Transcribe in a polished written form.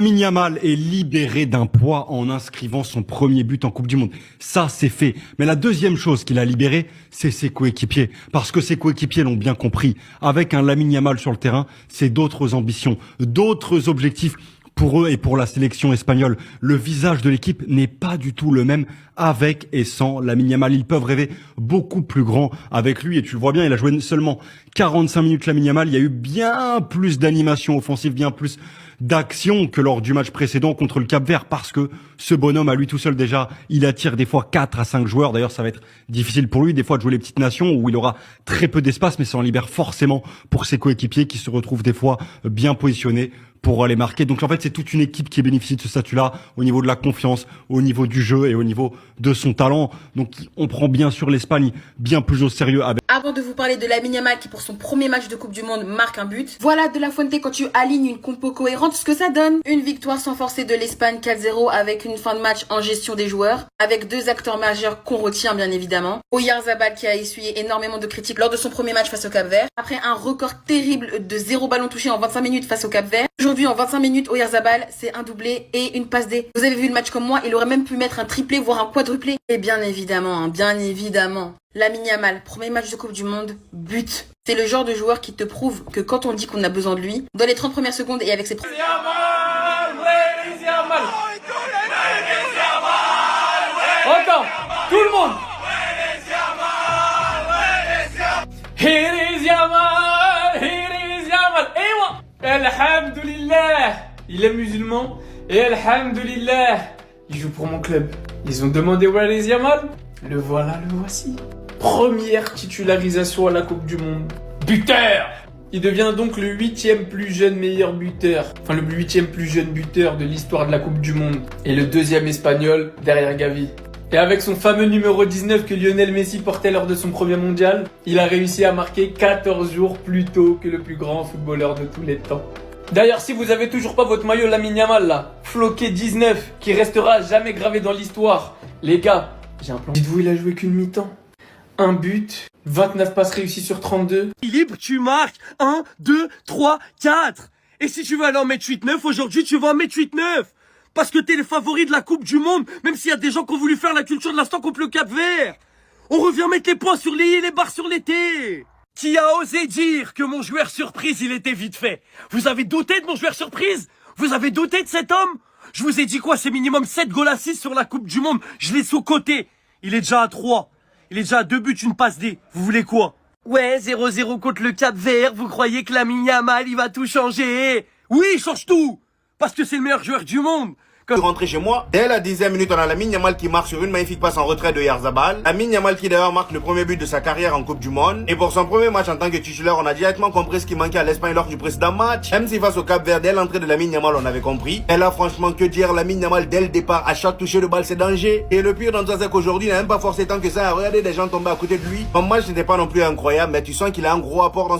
Lamine Yamal est libéré d'un poids en inscrivant son premier but en Coupe du Monde. Ça, c'est fait. Mais la deuxième chose qu'il a libérée, c'est ses coéquipiers. Parce que ses coéquipiers l'ont bien compris. Avec un Lamine Yamal sur le terrain, c'est d'autres ambitions, d'autres objectifs. Pour eux et pour la sélection espagnole, le visage de l'équipe n'est pas du tout le même avec et sans Lamine Yamal. Ils peuvent rêver beaucoup plus grand avec lui. Et tu le vois bien, il a joué seulement 45 minutes Lamine Yamal. Il y a eu bien plus d'animation offensive, bien plus d'action que lors du match précédent contre le Cap-Vert, parce que ce bonhomme, à lui tout seul déjà, il attire des fois 4 à 5 joueurs. D'ailleurs, ça va être difficile pour lui, des fois, de jouer les petites nations où il aura très peu d'espace, mais ça en libère forcément pour ses coéquipiers qui se retrouvent des fois bien positionnés pour les marquer. Donc en fait, c'est toute une équipe qui bénéficie de ce statut-là au niveau de la confiance, au niveau du jeu et au niveau de son talent. Donc on prend bien sûr l'Espagne bien plus au sérieux avec... Avant de vous parler de Lamine Yamal qui pour son premier match de Coupe du Monde marque un but, voilà De La Fuente quand tu alignes une compo cohérente ce que ça donne. Une victoire sans forcer de l'Espagne 4-0 avec une fin de match en gestion des joueurs, avec deux acteurs majeurs qu'on retient bien évidemment. Oyarzabal qui a essuyé énormément de critiques lors de son premier match face au Cap-Vert, après un record terrible de 0 ballon touché en 25 minutes face au Cap-Vert. Aujourd'hui, en 25 minutes, Oyarzabal, c'est un doublé et une passe D. Vous avez vu le match comme moi, il aurait même pu mettre un triplé, voire un quadruplé. Et bien évidemment, Lamine Yamal, premier match de Coupe du Monde, but. C'est le genre de joueur qui te prouve que quand on dit qu'on a besoin de lui, dans les 30 premières secondes et avec ses... Encore, tout le monde. Here is Yamal, here is Yamal. Ewa, alhamdulillah. Il est musulman et alhamdulillah, il joue pour mon club. Ils ont demandé where is Yamal. Le voilà, le voici. Première titularisation à la Coupe du Monde. Buteur. Il devient donc le 8e plus jeune meilleur buteur. Enfin, le 8e plus jeune buteur de l'histoire de la Coupe du Monde. Et le 2e espagnol derrière Gavi. Et avec son fameux numéro 19 que Lionel Messi portait lors de son premier mondial, il a réussi à marquer 14 jours plus tôt que le plus grand footballeur de tous les temps. D'ailleurs, si vous avez toujours pas votre maillot Lamine Yamal là, floqué 19, qui restera jamais gravé dans l'histoire, les gars, j'ai un plan. Dites-vous, il a joué qu'une mi-temps. Un but, 29 passes réussies sur 32. Libre, tu marques 1, 2, 3, 4. Et si tu veux aller en mettre 8-9, aujourd'hui tu vas en mettre 8-9. Parce que t'es les favoris de la Coupe du Monde, même s'il y a des gens qui ont voulu faire la culture de l'instant contre le Cap-Vert. On revient mettre les points sur les i et les barres sur les t. Qui a osé dire que mon joueur surprise, il était vite fait? Vous avez douté de mon joueur surprise? Vous avez douté de cet homme? Je vous ai dit quoi? C'est minimum 7 goals à 6 sur la Coupe du Monde. Je l'ai sous-coté. Il est déjà à 3. Il est déjà à 2 buts, une passe D. Vous voulez quoi? Ouais, 0-0 contre le Cap-Vert. Vous croyez que Lamine Yamal, il va tout changer? Oui, il change tout. Parce que c'est le meilleur joueur du monde. Rentrer chez moi, dès la 10e minute, on a Lamine Yamal qui marque sur une magnifique passe en retrait de Oyarzabal. Lamine Yamal qui d'ailleurs marque le premier but de sa carrière en Coupe du Monde. Et pour son premier match en tant que titulaire, on a directement compris ce qui manquait à l'Espagne lors du précédent match. Même si face au Cap-Vert, dès l'entrée de Lamine Yamal, on avait compris. Et là, franchement, que dire, Lamine Yamal dès le départ, à chaque toucher de balle, c'est danger. Et le pire dans tout ça, c'est qu'aujourd'hui, il n'a même pas forcé tant que ça à regarder des gens tomber à côté de lui. Son match n'était pas non plus incroyable, mais tu sens qu'il a un gros apport dans